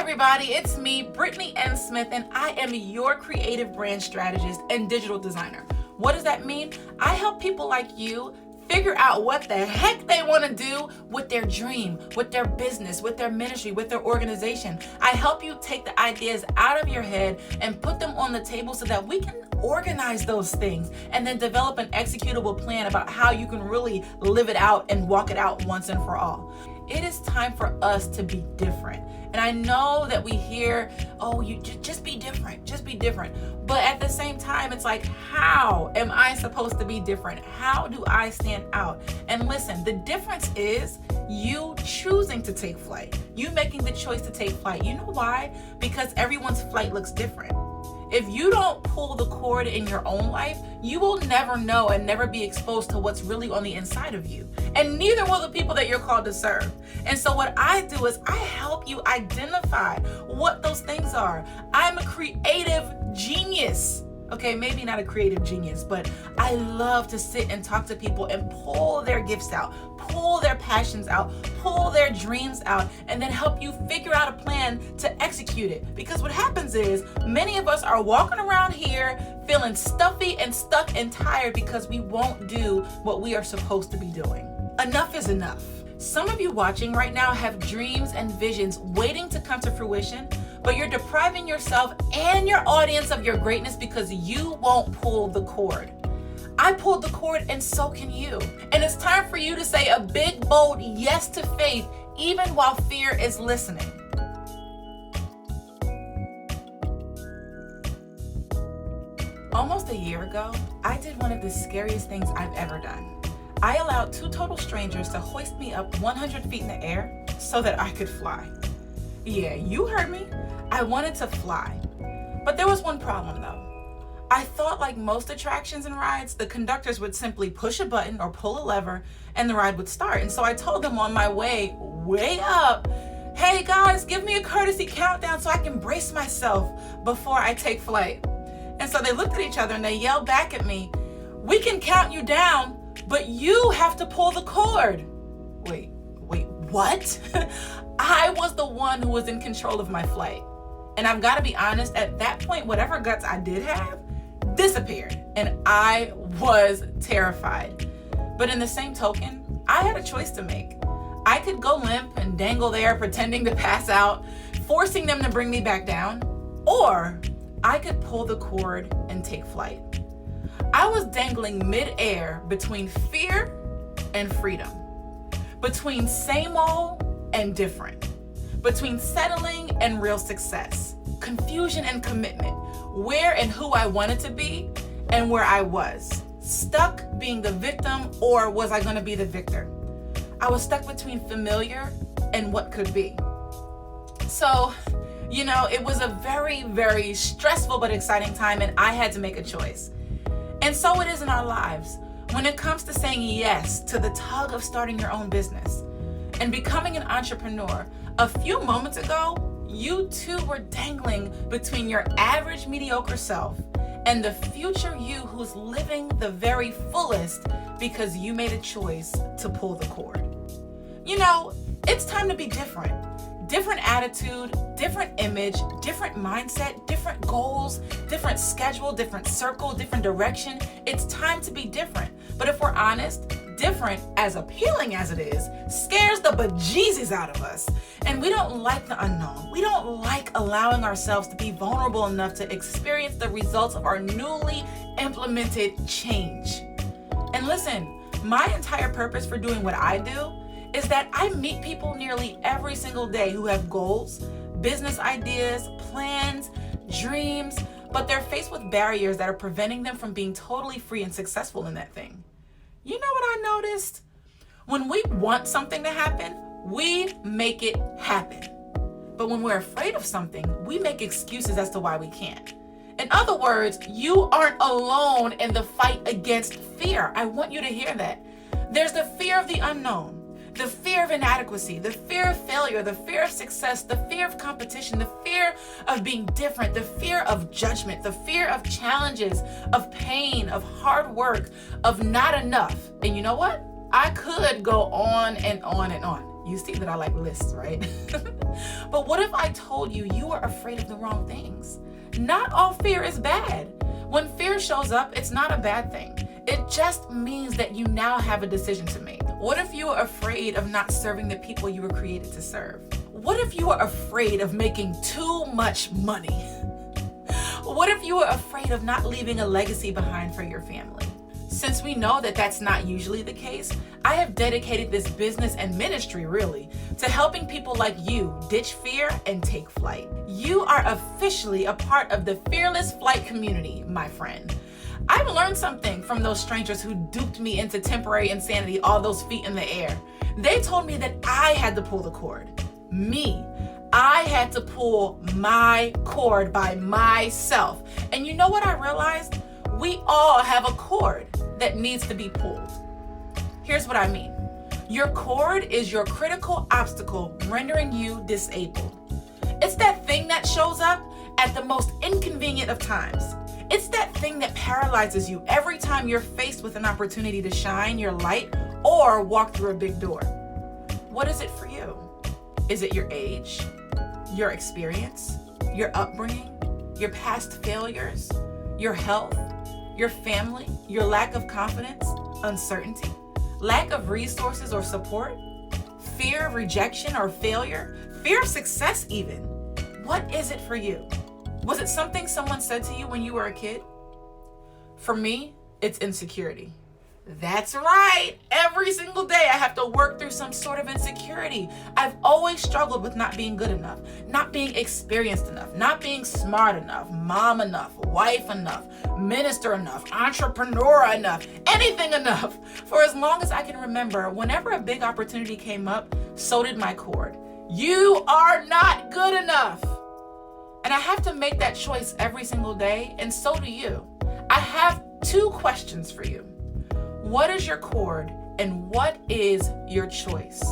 everybody, it's me, Brittnee N. Smith, and I am your creative brand strategist and digital designer. What does that mean? I help people like you figure out what the heck they want to do with their dream, with their business, with their ministry, with their organization. I help you take the ideas out of your head and put them on the table so that we can organize those things and then develop an executable plan about how you can really live it out and walk it out once and for all. It is time for us to be different. And I know that we hear, oh, you just be different, just be different. But at the same time, it's like, how am I supposed to be different? How do I stand out? And listen, the difference is you choosing to take flight, you making the choice to take flight. You know why? Because everyone's flight looks different. If you don't pull the cord in your own life, you will never know and never be exposed to what's really on the inside of you. And neither will the people that you're called to serve. And so what I do is I help you identify what those things are. I'm a creative genius. Okay, maybe not a creative genius, but I love to sit and talk to people and pull their gifts out, pull their passions out, pull their dreams out, and then help you figure out a plan to execute it. Because what happens is many of us are walking around here feeling stuffy and stuck and tired because we won't do what we are supposed to be doing. Enough is enough. Some of you watching right now have dreams and visions waiting to come to fruition, but you're depriving yourself and your audience of your greatness because you won't pull the cord. I pulled the cord and so can you. And it's time for you to say a big, bold yes to faith, even while fear is listening. Almost a year ago, I did one of the scariest things I've ever done. I allowed two total strangers to hoist me up 100 feet in the air so that I could fly. Yeah, you heard me. I wanted to fly. But there was one problem though. I thought, like most attractions and rides, the conductors would simply push a button or pull a lever and the ride would start. And so I told them on my way up, hey guys, give me a courtesy countdown so I can brace myself before I take flight. And so they looked at each other and they yelled back at me, we can count you down, but you have to pull the cord. Wait, what? I was the one who was in control of my flight. And I've got to be honest, at that point, whatever guts I did have disappeared. And I was terrified. But in the same token, I had a choice to make. I could go limp and dangle there pretending to pass out, forcing them to bring me back down, or I could pull the cord and take flight. I was dangling mid-air between fear and freedom, between same old and different, between settling and real success, confusion and commitment, where and who I wanted to be and where I was, stuck being the victim or was I going to be the victor? I was stuck between familiar and what could be. So, it was a very, very stressful but exciting time and I had to make a choice. And so it is in our lives when it comes to saying yes to the tug of starting your own business and becoming an entrepreneur. A few moments ago, you too were dangling between your average mediocre self and the future you who's living the very fullest because you made a choice to pull the cord. It's time to be different. Different attitude, different image, different mindset, different goals, different schedule, different circle, different direction. It's time to be different. But if we're honest, different, as appealing as it is, scares the bejesus out of us. And we don't like the unknown. We don't like allowing ourselves to be vulnerable enough to experience the results of our newly implemented change. And listen, my entire purpose for doing what I do is that I meet people nearly every single day who have goals, business ideas, plans, dreams, but they're faced with barriers that are preventing them from being totally free and successful in that thing. You know what I noticed? When we want something to happen, we make it happen. But when we're afraid of something, we make excuses as to why we can't. In other words, you aren't alone in the fight against fear. I want you to hear that. There's the fear of the unknown, the fear of inadequacy, the fear of failure, the fear of success, the fear of competition, the fear of being different, the fear of judgment, the fear of challenges, of pain, of hard work, of not enough. And you know what? I could go on and on and on. You see that I like lists, right? But what if I told you you are afraid of the wrong things? Not all fear is bad. When fear shows up, it's not a bad thing. It just means that you now have a decision to make. What if you are afraid of not serving the people you were created to serve? What if you are afraid of making too much money? What if you are afraid of not leaving a legacy behind for your family? Since we know that that's not usually the case, I have dedicated this business and ministry really to helping people like you ditch fear and take flight. You are officially a part of the Fearless Flight community, my friend. I've learned something from those strangers who duped me into temporary insanity, all those feet in the air. They told me that I had to pull the cord. Me. I had to pull my cord by myself. And you know what I realized? We all have a cord that needs to be pulled. Here's what I mean. Your cord is your critical obstacle rendering you disabled. It's that thing that shows up at the most inconvenient of times. It's that thing that paralyzes you every time you're faced with an opportunity to shine your light or walk through a big door. What is it for you? Is it your age, your experience, your upbringing, your past failures, your health, your family, your lack of confidence, uncertainty, lack of resources or support, fear of rejection or failure, fear of success even? What is it for you? Was it something someone said to you when you were a kid? For me, it's insecurity. That's right. Every single day I have to work through some sort of insecurity. I've always struggled with not being good enough, not being experienced enough, not being smart enough, mom enough, wife enough, minister enough, entrepreneur enough, anything enough. For as long as I can remember, whenever a big opportunity came up, so did my cord. You are not good enough. And I have to make that choice every single day, and so do you. I have 2 questions for you. What is your cord and what is your choice?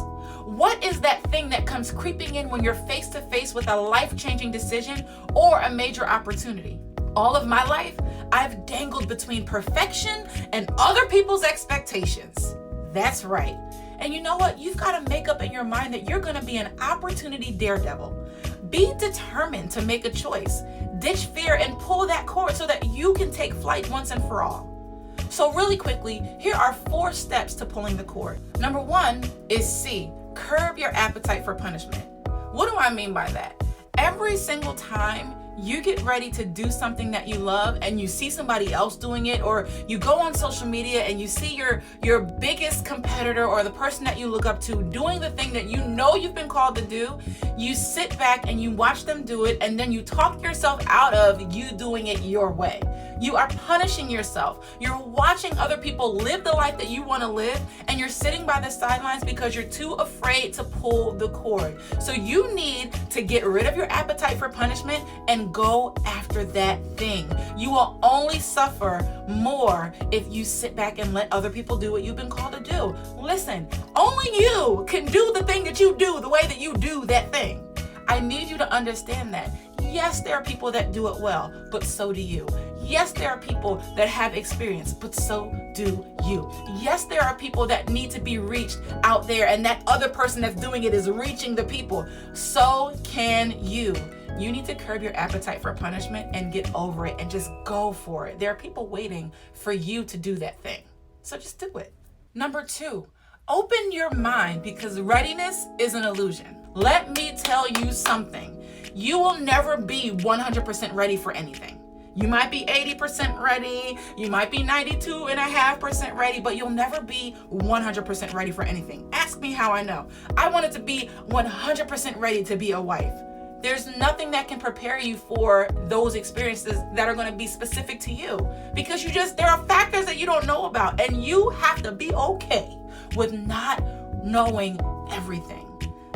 What is that thing that comes creeping in when you're face to face with a life-changing decision or a major opportunity? All of my life, I've dangled between perfection and other people's expectations. That's right. And you know what? You've got to make up in your mind that you're going to be an opportunity daredevil. Be determined to make a choice. Ditch fear and pull that cord so that you can take flight once and for all. So really quickly, here are 4 steps to pulling the cord. Number 1 is C, curb your appetite for punishment. What do I mean by that? Every single time you get ready to do something that you love and you see somebody else doing it, or you go on social media and you see your biggest competitor or the person that you look up to doing the thing that you know you've been called to do, you sit back and you watch them do it, and then you talk yourself out of you doing it your way. You are punishing yourself. You're watching other people live the life that you want to live, and you're sitting by the sidelines because you're too afraid to pull the cord. So you need to get rid of your appetite for punishment and go after that thing. You will only suffer more if you sit back and let other people do what you've been called to do. Listen, only you can do the thing that you do the way that you do that thing. I need you to understand that. Yes, there are people that do it well, but so do you. Yes, there are people that have experience, but so do you. Yes, there are people that need to be reached out there, and that other person that's doing it is reaching the people. So can you. You need to curb your appetite for punishment and get over it and just go for it. There are people waiting for you to do that thing. So just do it. Number 2, open your mind, because readiness is an illusion. Let me tell you something. You will never be 100% ready for anything. You might be 80% ready, you might be 92.5% ready, but you'll never be 100% ready for anything. Ask me how I know. I wanted to be 100% ready to be a wife. There's nothing that can prepare you for those experiences that are going to be specific to you, because there are factors that you don't know about, and you have to be okay with not knowing everything.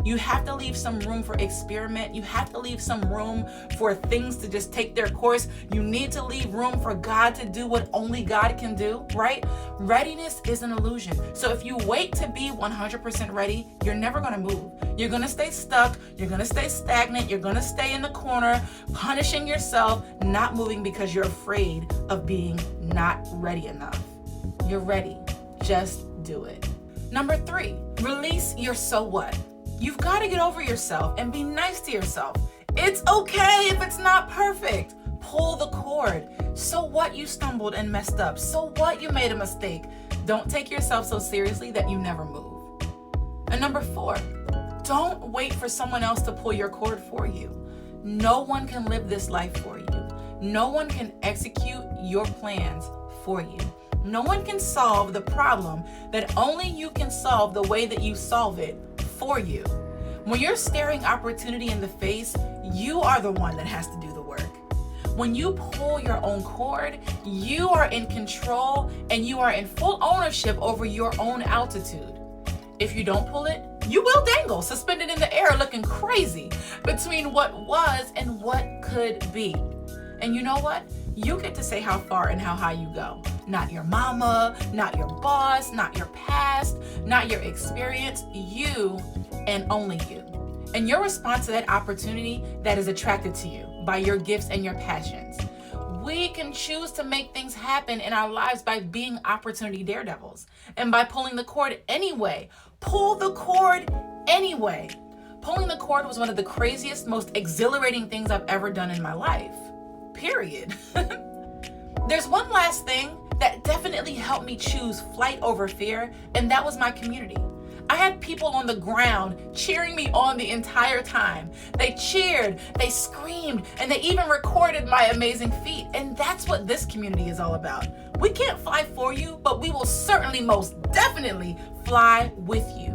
You have to leave some room for experiment. You have to leave some room for things to just take their course. You need to leave room for God to do what only God can do, right? Readiness is an illusion. So if you wait to be 100% ready, you're never going to move. You're going to stay stuck. You're going to stay stagnant. You're going to stay in the corner, punishing yourself, not moving because you're afraid of being not ready enough. You're ready. Just do it. Number 3, release your so what. You've got to get over yourself and be nice to yourself. It's okay if it's not perfect. Pull the cord. So what you stumbled and messed up? So what you made a mistake? Don't take yourself so seriously that you never move. And number 4, don't wait for someone else to pull your cord for you. No one can live this life for you. No one can execute your plans for you. No one can solve the problem that only you can solve the way that you solve it for you. When you're staring opportunity in the face, you are the one that has to do the work. When you pull your own cord, you are in control and you are in full ownership over your own altitude. If you don't pull it, you will dangle, suspended in the air, looking crazy between what was and what could be. And you know what? You get to say how far and how high you go. Not your mama, not your boss, not your past, not your experience, you and only you. And your response to that opportunity that is attracted to you by your gifts and your passions. We can choose to make things happen in our lives by being opportunity daredevils and by pulling the cord anyway. Pull the cord anyway. Pulling the cord was one of the craziest, most exhilarating things I've ever done in my life. Period. There's one last thing that definitely helped me choose flight over fear, and that was my community. I had people on the ground cheering me on the entire time. They cheered, they screamed, and they even recorded my amazing feat. And that's what this community is all about. We can't fly for you, but we will certainly most definitely fly with you.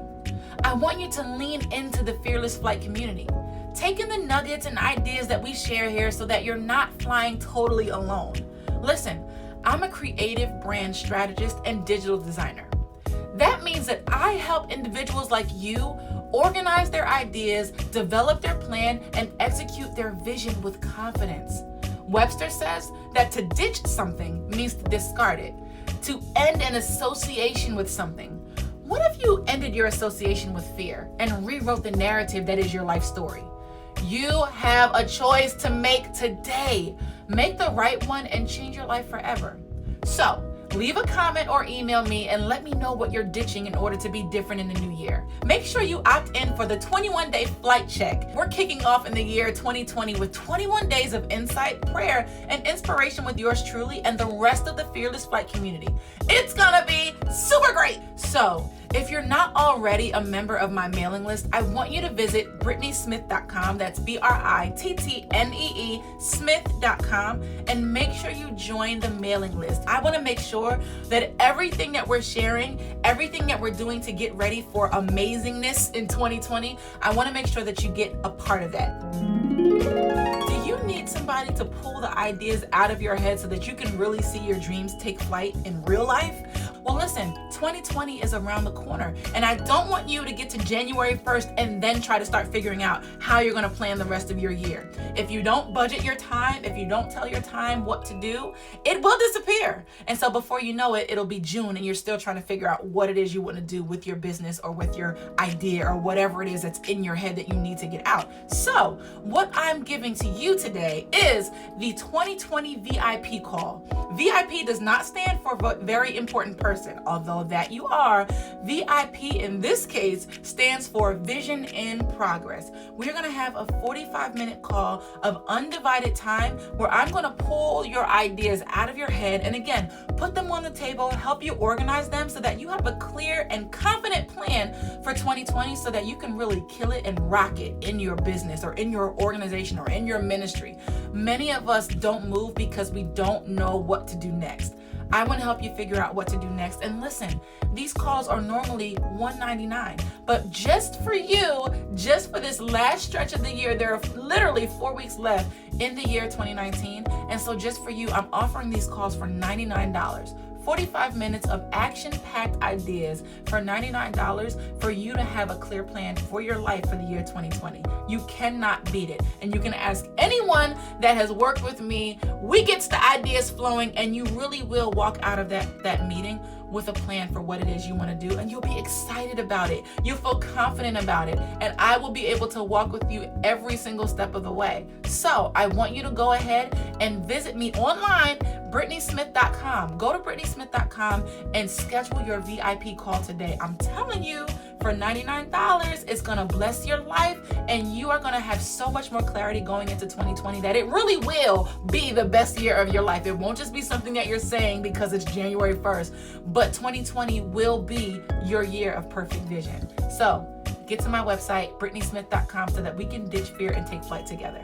I want you to lean into the Fearless Flight community. Take in the nuggets and ideas that we share here so that you're not flying totally alone. Listen, I'm a creative brand strategist and digital designer. That means that I help individuals like you organize their ideas, develop their plan, and execute their vision with confidence. Webster says that to ditch something means to discard it, to end an association with something. What if you ended your association with fear and rewrote the narrative that is your life story? You have a choice to make today. Make the right one and change your life forever. So, leave a comment or email me and let me know what you're ditching in order to be different in the new year. Make sure you opt in for the 21-day flight check. We're kicking off in the year 2020 with 21 days of insight, prayer, and inspiration with yours truly and the rest of the Fearless Flight community. It's gonna be super great. So, if you're not already a member of my mailing list, I want you to visit BrittneeSmith.com. That's BRITTNEE Smith.com, and make sure you join the mailing list. I want to make sure that everything that we're sharing, everything that we're doing to get ready for amazingness in 2020, I want to make sure that you get a part of that. Do you need somebody to pull the ideas out of your head so that you can really see your dreams take flight in real life? Well, listen, 2020 is around the corner, and I don't want you to get to January 1st and then try to start figuring out how you're going to plan the rest of your year. If you don't budget your time, if you don't tell your time what to do, it will disappear. And so before you know it, it'll be June and you're still trying to figure out what it is you want to do with your business or with your idea or whatever it is that's in your head that you need to get out. So what I'm giving to you today is the 2020 VIP call. VIP does not stand for very important person, although that you are. VIP in this case stands for Vision in Progress. We're going to have a 45-minute call of undivided time where I'm going to pull your ideas out of your head and again, put them on the table, help you organize them so that you have a clear and confident plan for 2020 so that you can really kill it and rock it in your business or in your organization or in your ministry. Many of us don't move because we don't know what to do next. I want to help you figure out what to do next. And listen, these calls are normally $199, but just for you, just for this last stretch of the year, there are literally 4 weeks left in the year 2019. And so just for you, I'm offering these calls for $99. 45 minutes of action-packed ideas for $99 for you to have a clear plan for your life for the year 2020. You cannot beat it. And you can ask anyone that has worked with me. We get the ideas flowing and you really will walk out of that meeting with a plan for what it is you want to do, and you'll be excited about it. You'll feel confident about it, and I will be able to walk with you every single step of the way. So I want you to go ahead and visit me online, BrittneeSmith.com. Go to BrittneeSmith.com and schedule your VIP call today. I'm telling you, for $99, it's going to bless your life, and you are going to have so much more clarity going into 2020 that it really will be the best year of your life. It won't just be something that you're saying because it's January 1st, but 2020 will be your year of perfect vision. So get to my website, BrittneeSmith.com, so that we can ditch fear and take flight together.